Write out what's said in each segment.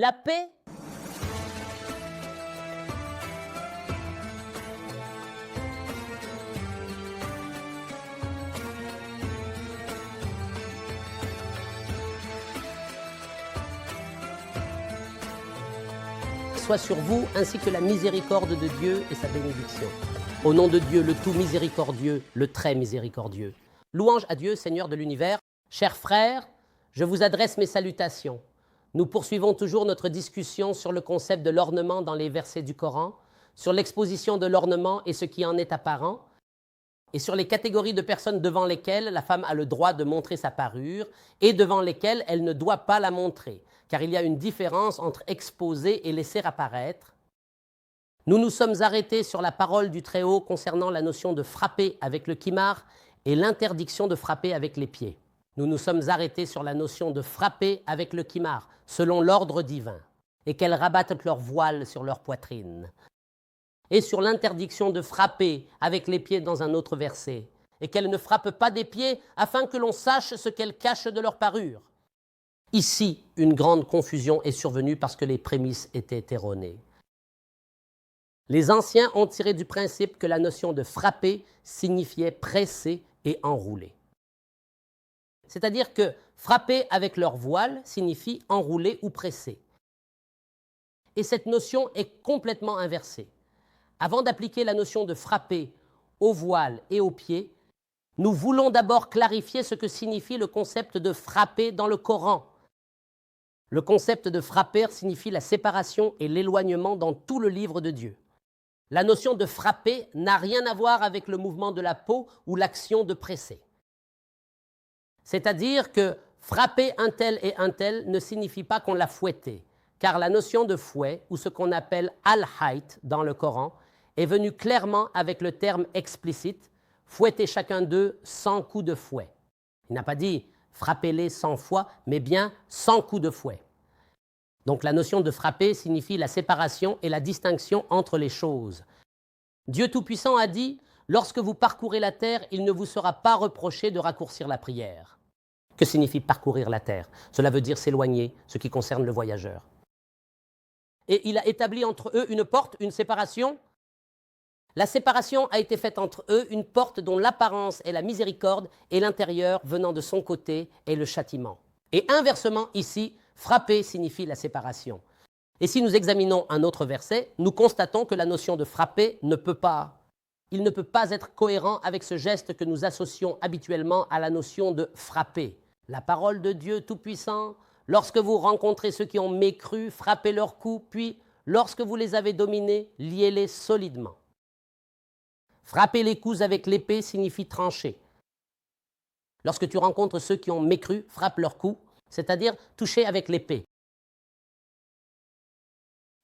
La paix. Soit sur vous, ainsi que la miséricorde de Dieu et sa bénédiction. Au nom de Dieu, le tout miséricordieux, le très miséricordieux. Louange à Dieu, Seigneur de l'univers. Chers frères, je vous adresse mes salutations. Nous poursuivons toujours notre discussion sur le concept de l'ornement dans les versets du Coran, sur l'exposition de l'ornement et ce qui en est apparent, et sur les catégories de personnes devant lesquelles la femme a le droit de montrer sa parure et devant lesquelles elle ne doit pas la montrer, car il y a une différence entre exposer et laisser apparaître. Nous nous sommes arrêtés sur la parole du Très-Haut concernant la notion de frapper avec le kimar et l'interdiction de frapper avec les pieds. Nous nous sommes arrêtés sur la notion de frapper avec le kimar, selon l'ordre divin, et qu'elles rabattent leur voile sur leur poitrine. Et sur l'interdiction de frapper avec les pieds dans un autre verset, et qu'elles ne frappent pas des pieds afin que l'on sache ce qu'elles cachent de leur parure. Ici, une grande confusion est survenue parce que les prémices étaient erronées. Les anciens ont tiré du principe que la notion de frapper signifiait presser et enrouler. C'est-à-dire que frapper avec leur voile signifie enrouler ou presser. Et cette notion est complètement inversée. Avant d'appliquer la notion de frapper au voile et aux pieds, nous voulons d'abord clarifier ce que signifie le concept de frapper dans le Coran. Le concept de frapper signifie la séparation et l'éloignement dans tout le livre de Dieu. La notion de frapper n'a rien à voir avec le mouvement de la peau ou l'action de presser. C'est-à-dire que frapper un tel et un tel ne signifie pas qu'on l'a fouetté, car la notion de fouet, ou ce qu'on appelle al-hayt dans le Coran, est venue clairement avec le terme explicite « fouetter chacun d'eux 100 coups de fouet ». Il n'a pas dit « frappez-les 100 fois », mais bien « 100 coups de fouet ». Donc la notion de frapper signifie la séparation et la distinction entre les choses. Dieu Tout-Puissant a dit « Lorsque vous parcourez la terre, il ne vous sera pas reproché de raccourcir la prière ». Que signifie parcourir la terre? Cela veut dire s'éloigner, ce qui concerne le voyageur. Et il a établi entre eux une porte, une séparation. La séparation a été faite entre eux, une porte dont l'apparence est la miséricorde et l'intérieur venant de son côté est le châtiment. Et inversement, ici, frapper signifie la séparation. Et si nous examinons un autre verset, nous constatons que la notion de frapper ne peut pas être cohérent avec ce geste que nous associons habituellement à la notion de frapper. La parole de Dieu Tout-Puissant, lorsque vous rencontrez ceux qui ont mécru, frappez leurs coups, puis, lorsque vous les avez dominés, liez-les solidement. Frapper les coups avec l'épée signifie trancher. Lorsque tu rencontres ceux qui ont mécru, frappe leurs coups, c'est-à-dire toucher avec l'épée.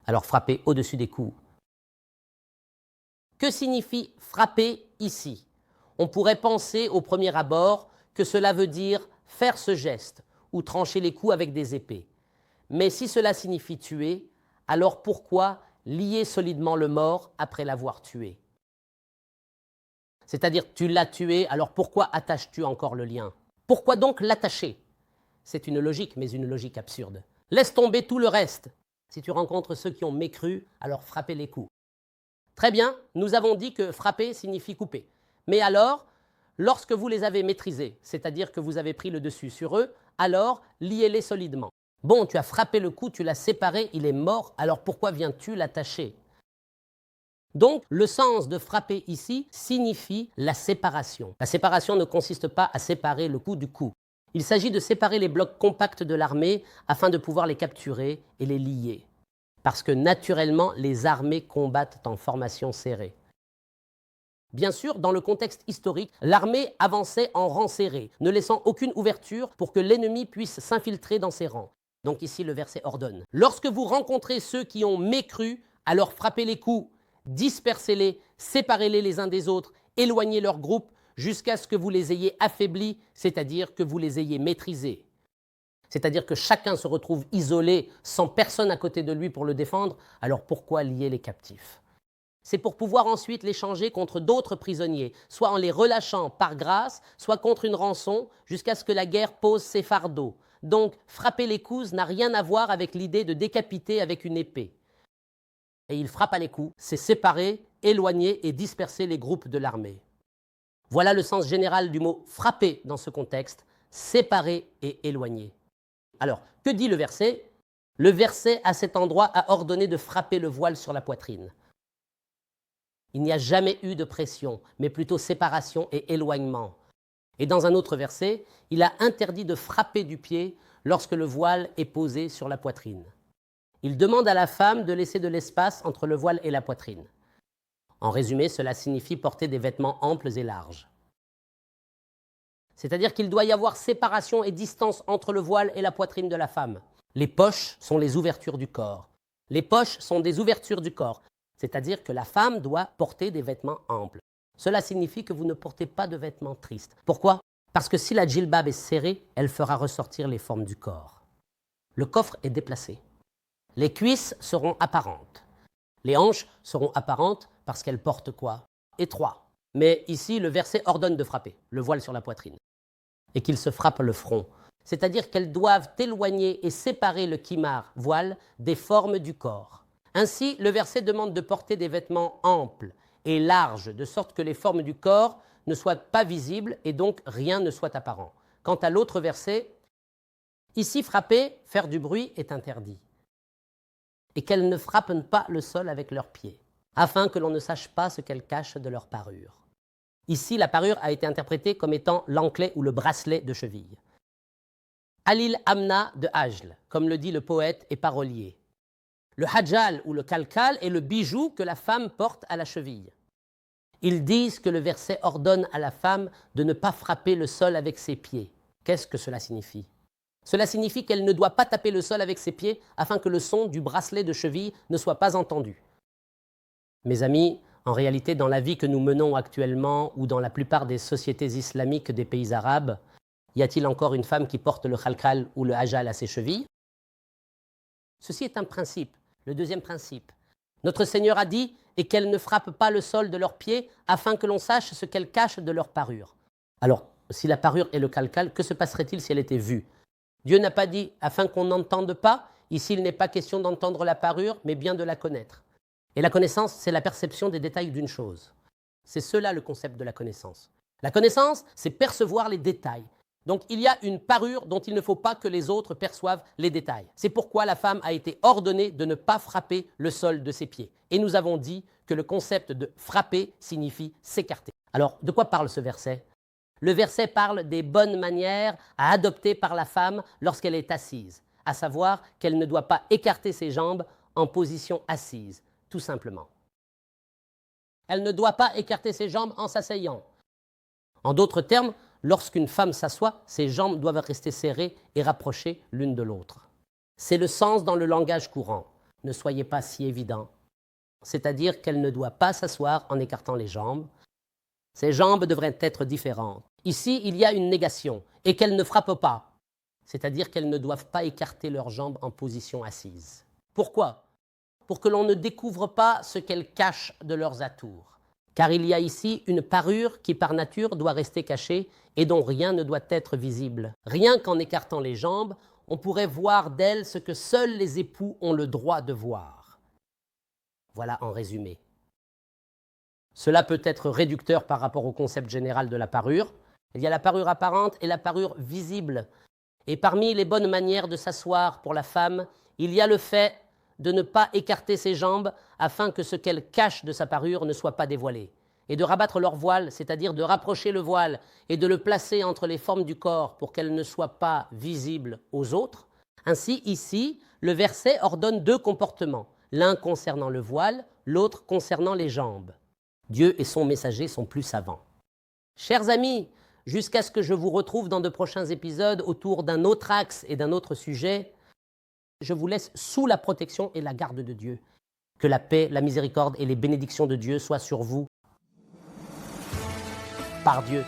Alors frapper au-dessus des coups. Que signifie frapper ici? On pourrait penser au premier abord que cela veut dire faire ce geste ou trancher les coups avec des épées. Mais si cela signifie tuer, alors pourquoi lier solidement le mort après l'avoir tué? C'est-à-dire tu l'as tué, alors pourquoi attaches-tu encore le lien? Pourquoi donc l'attacher? C'est une logique, mais une logique absurde. Laisse tomber tout le reste. Si tu rencontres ceux qui ont mécru, alors frappez les coups. Très bien, nous avons dit que frapper signifie couper. Mais alors, lorsque vous les avez maîtrisés, c'est-à-dire que vous avez pris le dessus sur eux, alors liez-les solidement. Bon, tu as frappé le coup, tu l'as séparé, il est mort, alors pourquoi viens-tu l'attacher? Donc, le sens de frapper ici signifie la séparation. La séparation ne consiste pas à séparer le coup du coup. Il s'agit de séparer les blocs compacts de l'armée afin de pouvoir les capturer et les lier. Parce que naturellement, les armées combattent en formation serrée. Bien sûr, dans le contexte historique, l'armée avançait en rang serré, ne laissant aucune ouverture pour que l'ennemi puisse s'infiltrer dans ses rangs. Donc ici, le verset ordonne. Lorsque vous rencontrez ceux qui ont mécru, alors frappez les coups, dispersez-les, séparez-les les uns des autres, éloignez leur groupe jusqu'à ce que vous les ayez affaiblis, c'est-à-dire que vous les ayez maîtrisés. C'est-à-dire que chacun se retrouve isolé, sans personne à côté de lui pour le défendre, alors pourquoi lier les captifs? C'est pour pouvoir ensuite les changer contre d'autres prisonniers, soit en les relâchant par grâce, soit contre une rançon, jusqu'à ce que la guerre pose ses fardeaux. Donc, frapper l'épouse n'a rien à voir avec l'idée de décapiter avec une épée. Et il frappe à l'écou, c'est séparer, éloigner et disperser les groupes de l'armée. Voilà le sens général du mot frapper dans ce contexte, séparer et éloigner. Alors, que dit le verset? Le verset, à cet endroit, a ordonné de frapper le voile sur la poitrine. Il n'y a jamais eu de pression, mais plutôt séparation et éloignement. Et dans un autre verset, il a interdit de frapper du pied lorsque le voile est posé sur la poitrine. Il demande à la femme de laisser de l'espace entre le voile et la poitrine. En résumé, cela signifie porter des vêtements amples et larges. C'est-à-dire qu'il doit y avoir séparation et distance entre le voile et la poitrine de la femme. Les poches sont les ouvertures du corps. Les poches sont des ouvertures du corps, c'est-à-dire que la femme doit porter des vêtements amples. Cela signifie que vous ne portez pas de vêtements tristes. Pourquoi? Parce que si la djilbab est serrée, elle fera ressortir les formes du corps. Le coffre est déplacé. Les cuisses seront apparentes. Les hanches seront apparentes parce qu'elles portent quoi? Étroit. Mais ici, le verset ordonne de frapper le voile sur la poitrine et qu'il se frappe le front. C'est-à-dire qu'elles doivent éloigner et séparer le kimar, voile, des formes du corps. Ainsi, le verset demande de porter des vêtements amples et larges, de sorte que les formes du corps ne soient pas visibles et donc rien ne soit apparent. Quant à l'autre verset, ici frapper, faire du bruit est interdit. Et qu'elles ne frappent pas le sol avec leurs pieds, afin que l'on ne sache pas ce qu'elles cachent de leur parure. Ici, la parure a été interprétée comme étant l'anclet ou le bracelet de cheville. Alil Amna de Hajl, comme le dit le poète et parolier. Le hajjal ou le kalkal est le bijou que la femme porte à la cheville. Ils disent que le verset ordonne à la femme de ne pas frapper le sol avec ses pieds. Qu'est-ce que cela signifie? Cela signifie qu'elle ne doit pas taper le sol avec ses pieds afin que le son du bracelet de cheville ne soit pas entendu. Mes amis, en réalité, dans la vie que nous menons actuellement ou dans la plupart des sociétés islamiques des pays arabes, y a-t-il encore une femme qui porte le khalkhal ou le hajjal à ses chevilles? Ceci est un principe. Le deuxième principe. Notre Seigneur a dit « et qu'elles ne frappent pas le sol de leurs pieds afin que l'on sache ce qu'elles cachent de leur parure ». Alors, si la parure est le khalkhal, que se passerait-il si elle était vue? Dieu n'a pas dit « afin qu'on n'entende pas ». Ici, il n'est pas question d'entendre la parure, mais bien de la connaître. Et la connaissance, c'est la perception des détails d'une chose. C'est cela le concept de la connaissance. La connaissance, c'est percevoir les détails. Donc il y a une parure dont il ne faut pas que les autres perçoivent les détails. C'est pourquoi la femme a été ordonnée de ne pas frapper le sol de ses pieds. Et nous avons dit que le concept de frapper signifie s'écarter. Alors, de quoi parle ce verset? Le verset parle des bonnes manières à adopter par la femme lorsqu'elle est assise, à savoir qu'elle ne doit pas écarter ses jambes en position assise, tout simplement. Elle ne doit pas écarter ses jambes en s'asseyant. En d'autres termes, lorsqu'une femme s'assoit, ses jambes doivent rester serrées et rapprochées l'une de l'autre. C'est le sens dans le langage courant. Ne soyez pas si évident. C'est-à-dire qu'elle ne doit pas s'asseoir en écartant les jambes. Ses jambes devraient être différentes. Ici, il y a une négation et qu'elles ne frappent pas. C'est-à-dire qu'elles ne doivent pas écarter leurs jambes en position assise. Pourquoi? Pour que l'on ne découvre pas ce qu'elles cachent de leurs atours. Car il y a ici une parure qui par nature doit rester cachée et dont rien ne doit être visible. Rien qu'en écartant les jambes, on pourrait voir d'elles ce que seuls les époux ont le droit de voir. Voilà en résumé. Cela peut être réducteur par rapport au concept général de la parure. Il y a la parure apparente et la parure visible. Et parmi les bonnes manières de s'asseoir pour la femme, il y a le fait de ne pas écarter ses jambes afin que ce qu'elle cache de sa parure ne soit pas dévoilé, et de rabattre leur voile, c'est-à-dire de rapprocher le voile et de le placer entre les formes du corps pour qu'elle ne soit pas visible aux autres. Ainsi, ici, le verset ordonne deux comportements, l'un concernant le voile, l'autre concernant les jambes. Dieu et son messager sont plus savants. Chers amis, jusqu'à ce que je vous retrouve dans de prochains épisodes autour d'un autre axe et d'un autre sujet, je vous laisse sous la protection et la garde de Dieu. Que la paix, la miséricorde et les bénédictions de Dieu soient sur vous par Dieu.